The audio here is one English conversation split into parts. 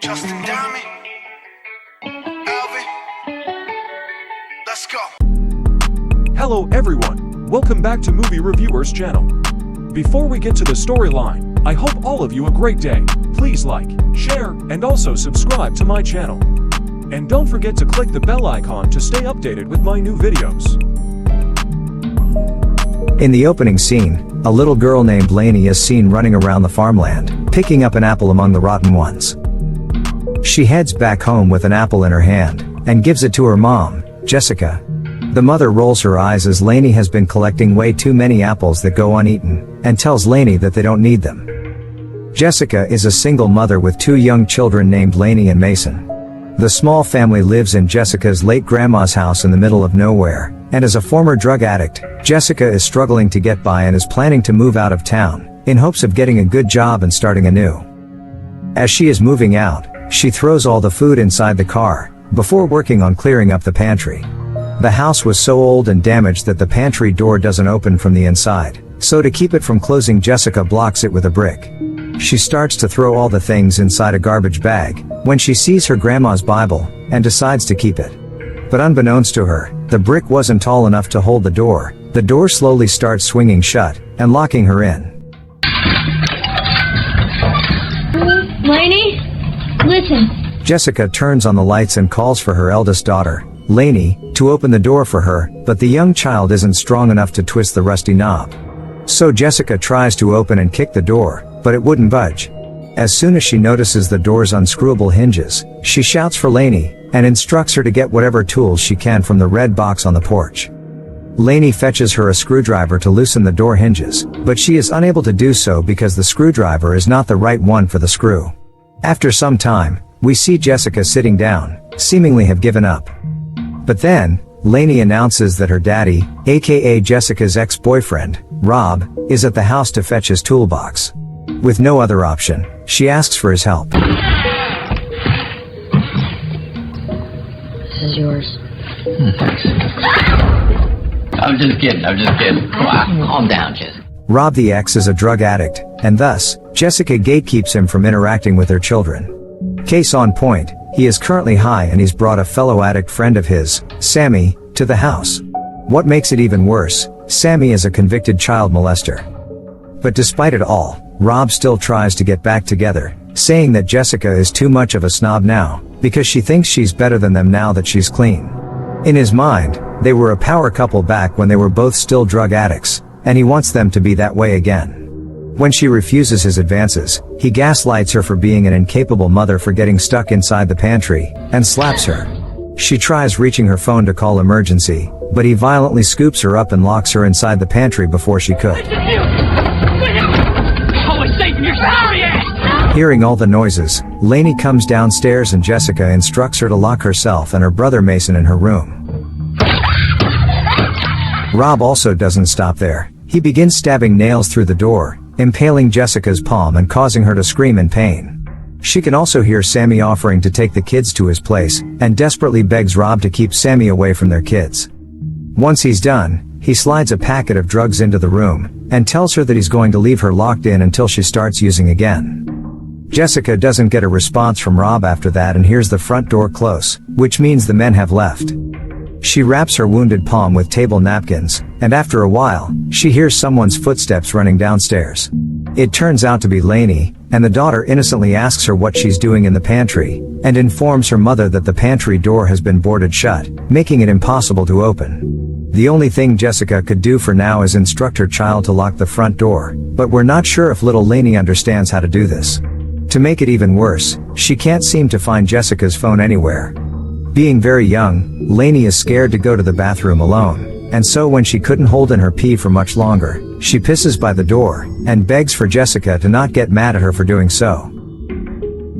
Justin Diamond, Alvin, let's go. Hello everyone, welcome back to Movie Reviewers channel. Before we get to the storyline, I hope all of you a great day. Please like, share, and also subscribe to my channel. And don't forget to click the bell icon to stay updated with my new videos. In the opening scene, a little girl named Lainey is seen running around the farmland, picking up an apple among the rotten ones. She heads back home with an apple in her hand, and gives it to her mom, Jessica. The mother rolls her eyes as Lainey has been collecting way too many apples that go uneaten, and tells Lainey that they don't need them. Jessica is a single mother with two young children named Lainey and Mason. The small family lives in Jessica's late grandma's house in the middle of nowhere, and as a former drug addict, Jessica is struggling to get by and is planning to move out of town, in hopes of getting a good job and starting anew. As she is moving out, she throws all the food inside the car, before working on clearing up the pantry. The house was so old and damaged that the pantry door doesn't open from the inside, so to keep it from closing, Jessica blocks it with a brick. She starts to throw all the things inside a garbage bag, when she sees her grandma's Bible, and decides to keep it. But unbeknownst to her, the brick wasn't tall enough to hold the door. The door slowly starts swinging shut, and locking her in. Lainey, listen. Jessica turns on the lights and calls for her eldest daughter, Lainey, to open the door for her, but the young child isn't strong enough to twist the rusty knob. So Jessica tries to open and kick the door, but it wouldn't budge. As soon as she notices the door's unscrewable hinges, she shouts for Lainey, and instructs her to get whatever tools she can from the red box on the porch. Lainey fetches her a screwdriver to loosen the door hinges, but she is unable to do so because the screwdriver is not the right one for the screw. After some time, we see Jessica sitting down, seemingly have given up. But then, Lainey announces that her daddy, aka Jessica's ex-boyfriend, Rob, is at the house to fetch his toolbox. With no other option, she asks for his help. This is yours. Thanks. I'm just kidding. Calm down, Jessica. Rob the ex is a drug addict, and thus, Jessica gatekeeps him from interacting with her children. Case on point, he is currently high and he's brought a fellow addict friend of his, Sammy, to the house. What makes it even worse, Sammy is a convicted child molester. But despite it all, Rob still tries to get back together, saying that Jessica is too much of a snob now, because she thinks she's better than them now that she's clean. In his mind, they were a power couple back when they were both still drug addicts, and he wants them to be that way again. When she refuses his advances, he gaslights her for being an incapable mother for getting stuck inside the pantry, and slaps her. She tries reaching her phone to call emergency, but he violently scoops her up and locks her inside the pantry before she could. Hearing all the noises, Lainey comes downstairs and Jessica instructs her to lock herself and her brother Mason in her room. Rob also doesn't stop there. He begins stabbing nails through the door, impaling Jessica's palm and causing her to scream in pain. She can also hear Sammy offering to take the kids to his place, and desperately begs Rob to keep Sammy away from their kids. Once he's done, he slides a packet of drugs into the room, and tells her that he's going to leave her locked in until she starts using again. Jessica doesn't get a response from Rob after that and hears the front door close, which means the men have left. She wraps her wounded palm with table napkins, and after a while, she hears someone's footsteps running downstairs. It turns out to be Lainey, and the daughter innocently asks her what she's doing in the pantry, and informs her mother that the pantry door has been boarded shut, making it impossible to open. The only thing Jessica could do for now is instruct her child to lock the front door, but we're not sure if little Lainey understands how to do this. To make it even worse, she can't seem to find Jessica's phone anywhere. Being very young, Lainey is scared to go to the bathroom alone, and so when she couldn't hold in her pee for much longer, she pisses by the door, and begs for Jessica to not get mad at her for doing so.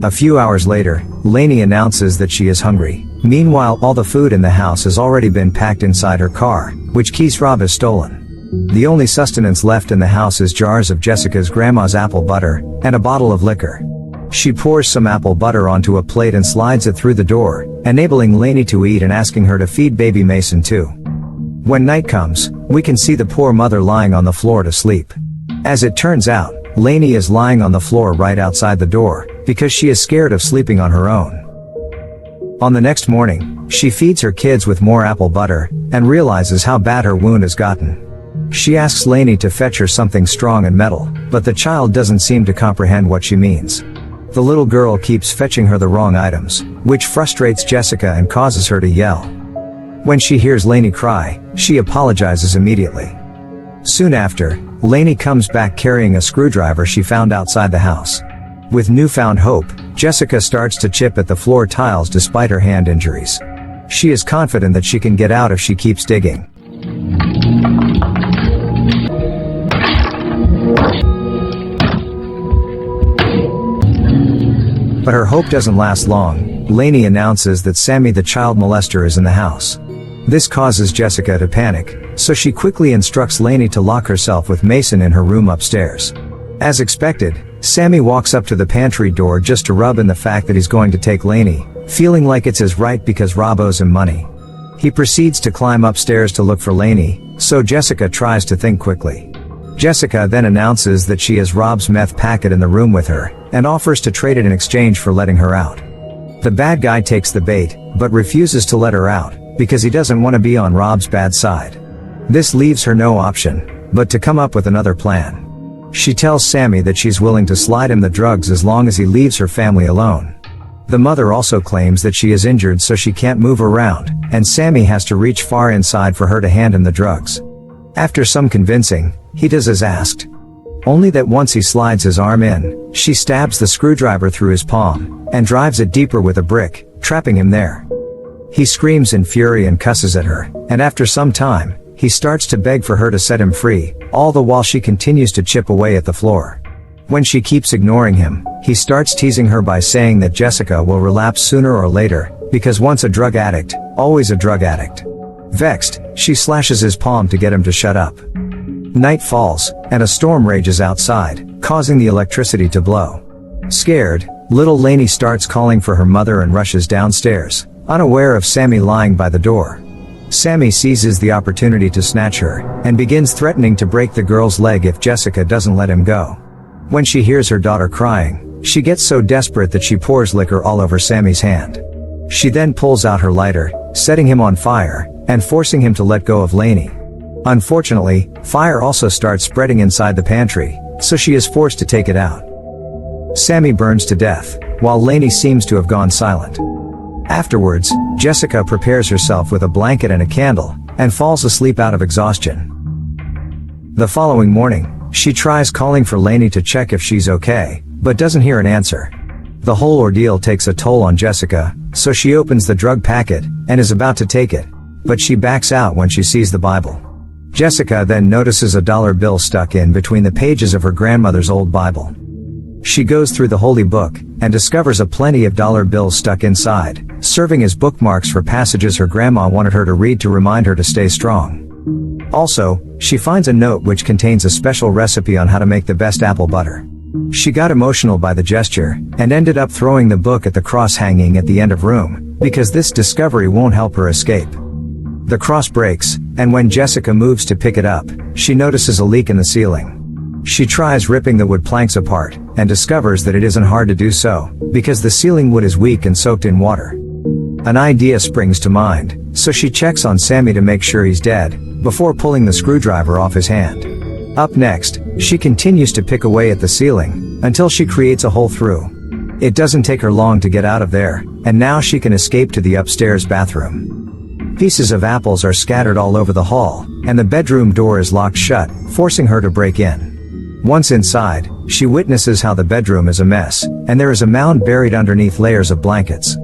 A few hours later, Lainey announces that she is hungry. Meanwhile, all the food in the house has already been packed inside her car, which Keith Rob has stolen. The only sustenance left in the house is jars of Jessica's grandma's apple butter, and a bottle of liquor. She pours some apple butter onto a plate and slides it through the door, enabling Lainey to eat and asking her to feed baby Mason too. When night comes, we can see the poor mother lying on the floor to sleep. As it turns out, Lainey is lying on the floor right outside the door, because she is scared of sleeping on her own. On the next morning, she feeds her kids with more apple butter, and realizes how bad her wound has gotten. She asks Lainey to fetch her something strong and metal, but the child doesn't seem to comprehend what she means. The little girl keeps fetching her the wrong items, which frustrates Jessica and causes her to yell. When she hears Lainey cry, she apologizes immediately. Soon after, Lainey comes back carrying a screwdriver she found outside the house. With newfound hope, Jessica starts to chip at the floor tiles despite her hand injuries. She is confident that she can get out if she keeps digging. But her hope doesn't last long. Lainey announces that Sammy the child molester is in the house. This causes Jessica to panic, so she quickly instructs Lainey to lock herself with Mason in her room upstairs. As expected, Sammy walks up to the pantry door just to rub in the fact that he's going to take Lainey, feeling like it's his right because Rob owes him money. He proceeds to climb upstairs to look for Lainey, so Jessica tries to think quickly. Jessica then announces that she has Rob's meth packet in the room with her, and offers to trade it in exchange for letting her out. The bad guy takes the bait, but refuses to let her out, because he doesn't want to be on Rob's bad side. This leaves her no option, but to come up with another plan. She tells Sammy that she's willing to slide him the drugs as long as he leaves her family alone. The mother also claims that she is injured so she can't move around, and Sammy has to reach far inside for her to hand him the drugs. After some convincing, he does as asked. Only that once he slides his arm in, she stabs the screwdriver through his palm, and drives it deeper with a brick, trapping him there. He screams in fury and cusses at her, and after some time, he starts to beg for her to set him free, all the while she continues to chip away at the floor. When she keeps ignoring him, he starts teasing her by saying that Jessica will relapse sooner or later, because once a drug addict, always a drug addict. Vexed, she slashes his palm to get him to shut up. Night falls, and a storm rages outside, causing the electricity to blow. Scared, little Lainey starts calling for her mother and rushes downstairs, unaware of Sammy lying by the door. Sammy seizes the opportunity to snatch her, and begins threatening to break the girl's leg if Jessica doesn't let him go. When she hears her daughter crying, she gets so desperate that she pours liquor all over Sammy's hand. She then pulls out her lighter, setting him on fire, and forcing him to let go of Lainey. Unfortunately, fire also starts spreading inside the pantry, so she is forced to take it out. Sammy burns to death, while Lainey seems to have gone silent. Afterwards, Jessica prepares herself with a blanket and a candle, and falls asleep out of exhaustion. The following morning, she tries calling for Lainey to check if she's okay, but doesn't hear an answer. The whole ordeal takes a toll on Jessica, so she opens the drug packet, and is about to take it, but she backs out when she sees the Bible. Jessica then notices a dollar bill stuck in between the pages of her grandmother's old Bible. She goes through the holy book, and discovers a plenty of dollar bills stuck inside, serving as bookmarks for passages her grandma wanted her to read to remind her to stay strong. Also, she finds a note which contains a special recipe on how to make the best apple butter. She got emotional by the gesture, and ended up throwing the book at the cross hanging at the end of room, because this discovery won't help her escape. The cross breaks, and when Jessica moves to pick it up, she notices a leak in the ceiling. She tries ripping the wood planks apart, and discovers that it isn't hard to do so, because the ceiling wood is weak and soaked in water. An idea springs to mind, so she checks on Sammy to make sure he's dead, before pulling the screwdriver off his hand. Up next, she continues to pick away at the ceiling, until she creates a hole through. It doesn't take her long to get out of there, and now she can escape to the upstairs bathroom. Pieces of apples are scattered all over the hall, and the bedroom door is locked shut, forcing her to break in. Once inside, she witnesses how the bedroom is a mess, and there is a mound buried underneath layers of blankets.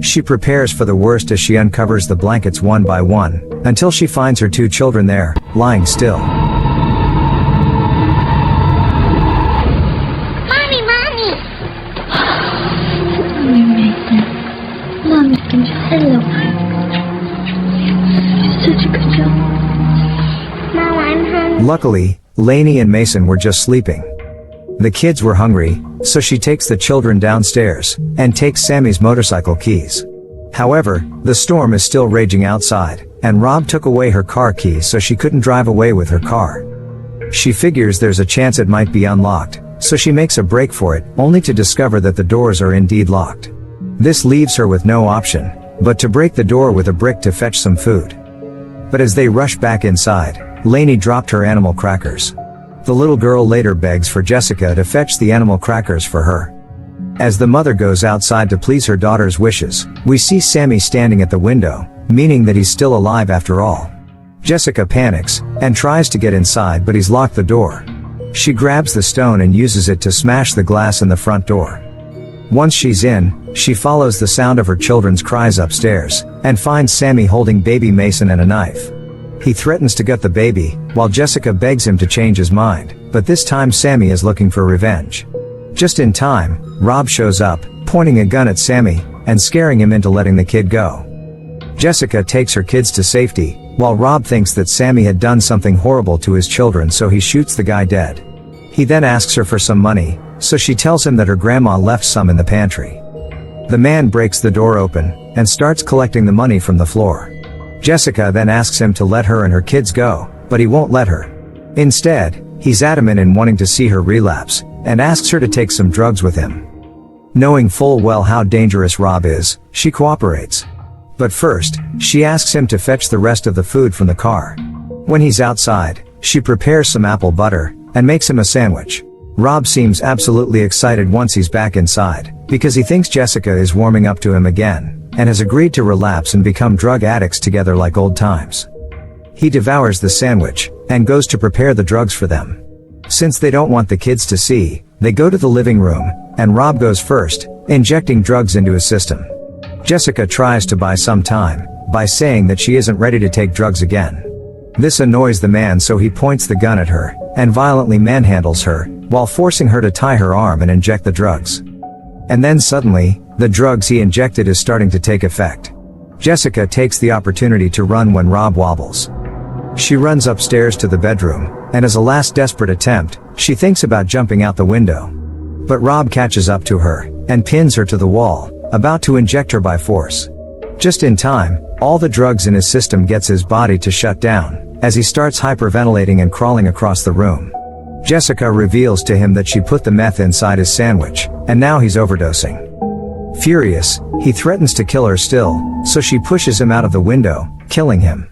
She prepares for the worst as she uncovers the blankets one by one, until she finds her two children there, lying still. Mommy, Mommy! Mommy, Mason. Mommy's been hello. You're such a good job. Mom, I'm hungry. Luckily, Lainey and Mason were just sleeping. The kids were hungry, so she takes the children downstairs, and takes Sammy's motorcycle keys. However, the storm is still raging outside, and Rob took away her car keys so she couldn't drive away with her car. She figures there's a chance it might be unlocked, so she makes a break for it, only to discover that the doors are indeed locked. This leaves her with no option but to break the door with a brick to fetch some food. But as they rush back inside, Lainey dropped her animal crackers. The little girl later begs for Jessica to fetch the animal crackers for her. As the mother goes outside to please her daughter's wishes, we see Sammy standing at the window, meaning that he's still alive after all. Jessica panics and tries to get inside, but he's locked the door. She grabs the stone and uses it to smash the glass in the front door. Once she's in, she follows the sound of her children's cries upstairs and finds Sammy holding baby Mason and a knife. He threatens to gut the baby, while Jessica begs him to change his mind, but this time Sammy is looking for revenge. Just in time, Rob shows up, pointing a gun at Sammy and scaring him into letting the kid go. Jessica takes her kids to safety, while Rob thinks that Sammy had done something horrible to his children, so he shoots the guy dead. He then asks her for some money, so she tells him that her grandma left some in the pantry. The man breaks the door open and starts collecting the money from the floor. Jessica then asks him to let her and her kids go, but he won't let her. Instead, he's adamant in wanting to see her relapse and asks her to take some drugs with him. Knowing full well how dangerous Rob is, she cooperates. But first, she asks him to fetch the rest of the food from the car. When he's outside, she prepares some apple butter and makes him a sandwich. Rob seems absolutely excited once he's back inside, because he thinks Jessica is warming up to him again, and has agreed to relapse and become drug addicts together like old times. He devours the sandwich and goes to prepare the drugs for them. Since they don't want the kids to see, they go to the living room, and Rob goes first, injecting drugs into his system. Jessica tries to buy some time by saying that she isn't ready to take drugs again. This annoys the man, so he points the gun at her and violently manhandles her while forcing her to tie her arm and inject the drugs. And then suddenly, the drugs he injected is starting to take effect. Jessica takes the opportunity to run when Rob wobbles. She runs upstairs to the bedroom, and as a last desperate attempt, she thinks about jumping out the window. But Rob catches up to her and pins her to the wall, about to inject her by force. Just in time, all the drugs in his system gets his body to shut down, as he starts hyperventilating and crawling across the room. Jessica reveals to him that she put the meth inside his sandwich, and now he's overdosing. Furious, he threatens to kill her still, so she pushes him out of the window, killing him.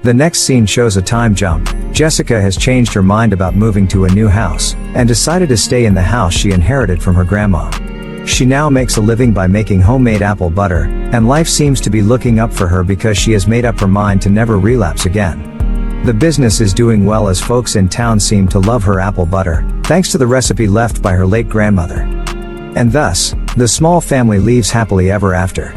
The next scene shows a time jump. Jessica has changed her mind about moving to a new house, and decided to stay in the house she inherited from her grandma. She now makes a living by making homemade apple butter, and life seems to be looking up for her because she has made up her mind to never relapse again. The business is doing well as folks in town seem to love her apple butter, thanks to the recipe left by her late grandmother. And thus, the small family lives happily ever after.